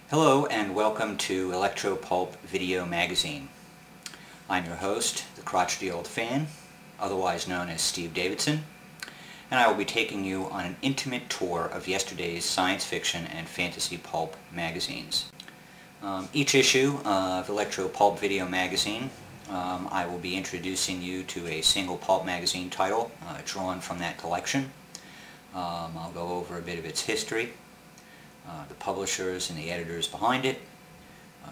Hello and welcome to Electro Pulp Video Magazine. I'm your host, the crotchety old fan, otherwise known as Steve Davidson, and I will be taking you on an intimate tour of yesterday's science fiction and fantasy pulp magazines. Each issue of Electro Pulp Video Magazine, I will be introducing you to a single pulp magazine title drawn from that collection. I'll go over a bit of its history, the publishers and the editors behind it,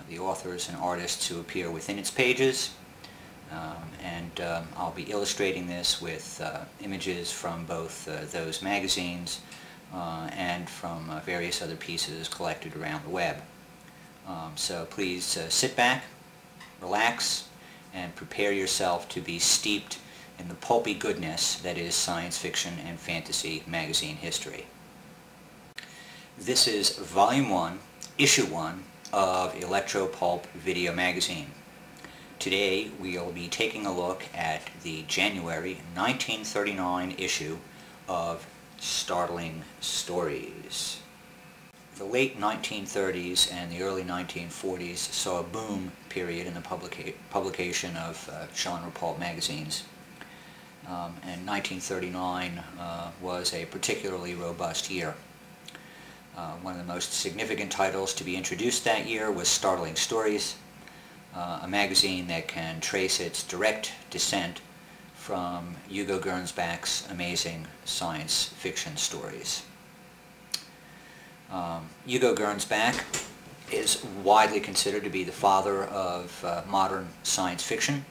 the authors and artists who appear within its pages, and I'll be illustrating this with images from both those magazines and from various other pieces collected around the web. So please sit back, relax, and prepare yourself to be steeped in the pulpy goodness that is science fiction and fantasy magazine history. This is Volume 1, Issue 1 of Electro Pulp Video Magazine. Today we will be taking a look at the January 1939 issue of Startling Stories. The late 1930s and the early 1940s saw a boom period in the publication of genre pulp magazines. And 1939 was a particularly robust year. One of the most significant titles to be introduced that year was Startling Stories, a magazine that can trace its direct descent from Hugo Gernsback's amazing science fiction stories. Hugo Gernsback is widely considered to be the father of modern science fiction.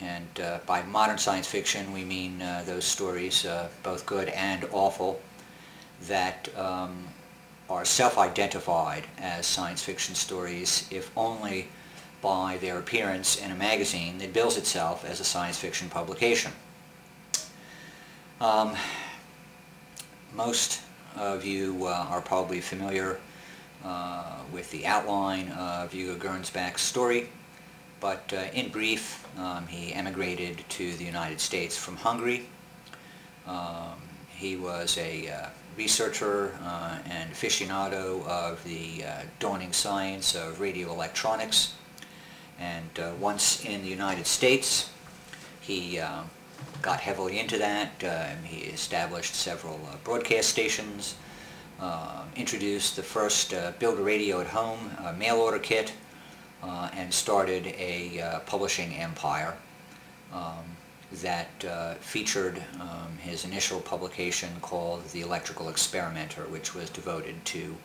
And by modern science fiction we mean those stories, both good and awful, that are self-identified as science fiction stories, if only by their appearance in a magazine that bills itself as a science fiction publication. Most of you are probably familiar with the outline of Hugo Gernsback's story, but in brief, he emigrated to the United States from Hungary. He was a researcher and aficionado of the dawning science of radio electronics, and once in the United States he got heavily into that. He established several broadcast stations, introduced the first build a radio at home mail order kit, and started a publishing empire that featured his initial publication called The Electrical Experimenter, which was devoted to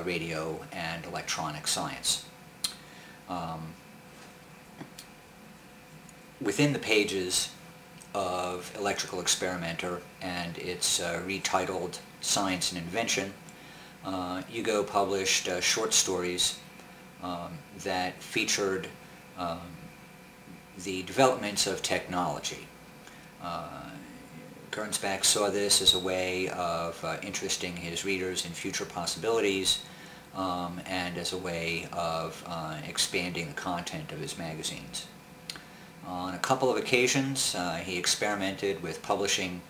radio and electronic science. Within the pages of Electrical Experimenter and its retitled Science and Invention, Hugo published short stories that featured the developments of technology. Gernsback saw this as a way of interesting his readers in future possibilities, and as a way of expanding the content of his magazines. On a couple of occasions he experimented with publishing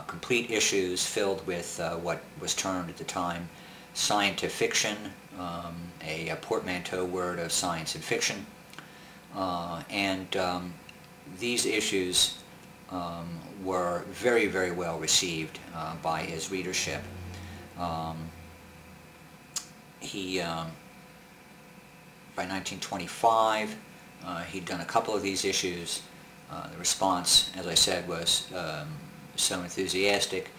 complete issues filled with what was termed at the time scientifiction, a portmanteau word of science and fiction. These issues were very, very well received by his readership. By 1925, he'd done a couple of these issues. The response, as I said, was so enthusiastic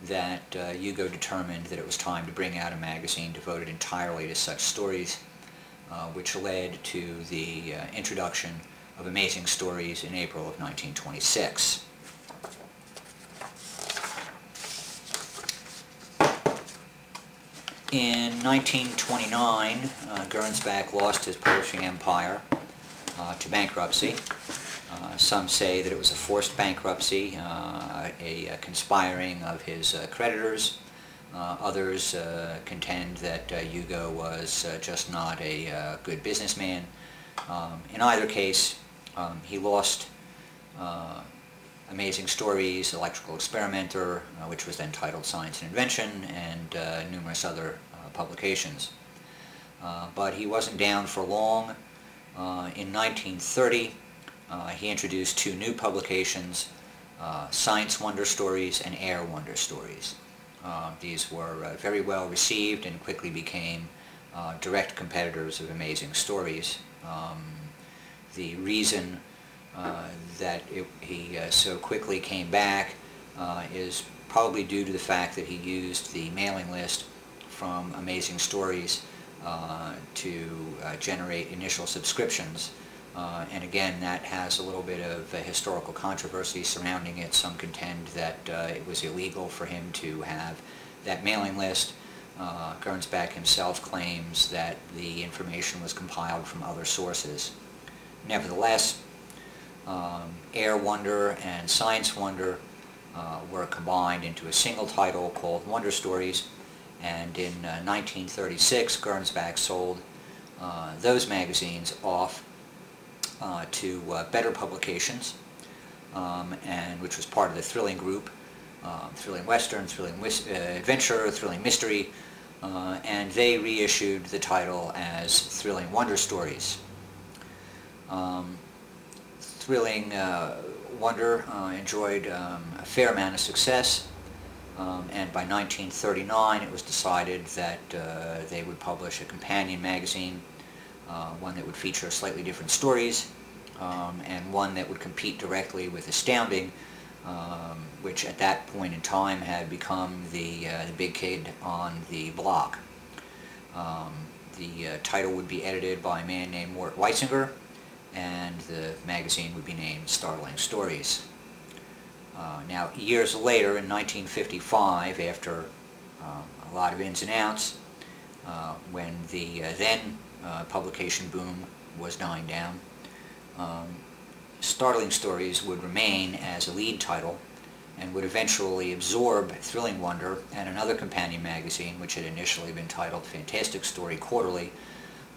that Hugo determined that it was time to bring out a magazine devoted entirely to such stories, which led to the introduction of Amazing Stories in April of 1926. In 1929, Gernsback lost his publishing empire to bankruptcy. Some say that it was a forced bankruptcy, a conspiring of his creditors. Others contend that Hugo was just not a good businessman. In either case, he lost Amazing Stories, Electrical Experimenter, which was then titled Science and Invention, and numerous other publications. But he wasn't down for long. In 1930, he introduced two new publications, Science Wonder Stories and Air Wonder Stories. These were very well received and quickly became direct competitors of Amazing Stories. The reason that he so quickly came back is probably due to the fact that he used the mailing list from Amazing Stories to generate initial subscriptions. And again, that has a little bit of historical controversy surrounding it. Some contend that it was illegal for him to have that mailing list. Gernsback himself claims that the information was compiled from other sources. Nevertheless, Air Wonder and Science Wonder were combined into a single title called Wonder Stories, and in 1936 Gernsback sold those magazines off to Better Publications, and which was part of the Thrilling Group, Thrilling Western, Thrilling Adventure, Thrilling Mystery, and they reissued the title as Thrilling Wonder Stories. Thrilling Wonder enjoyed a fair amount of success, and by 1939 it was decided that they would publish a companion magazine, one that would feature slightly different stories, and one that would compete directly with Astounding, which at that point in time had become the big kid on the block. The title would be edited by a man named Mort Weisinger, and the magazine would be named Startling Stories. Now, years later, in 1955, after a lot of ins and outs, when the then publication boom was dying down, Startling Stories would remain as a lead title and would eventually absorb Thrilling Wonder and another companion magazine which had initially been titled Fantastic Story Quarterly,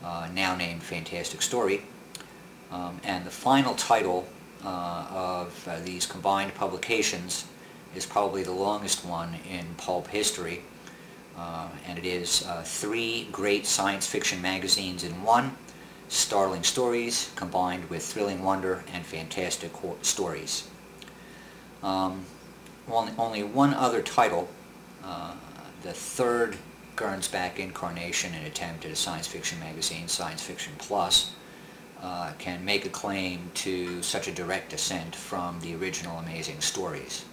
now named Fantastic Story. And the final title of these combined publications is probably the longest one in pulp history, and it is three great science fiction magazines in one: Startling Stories combined with Thrilling Wonder and Fantastic Stories. Only one other title, the third Gernsback incarnation and attempt at a science fiction magazine, Science Fiction Plus, can make a claim to such a direct descent from the original Amazing Stories.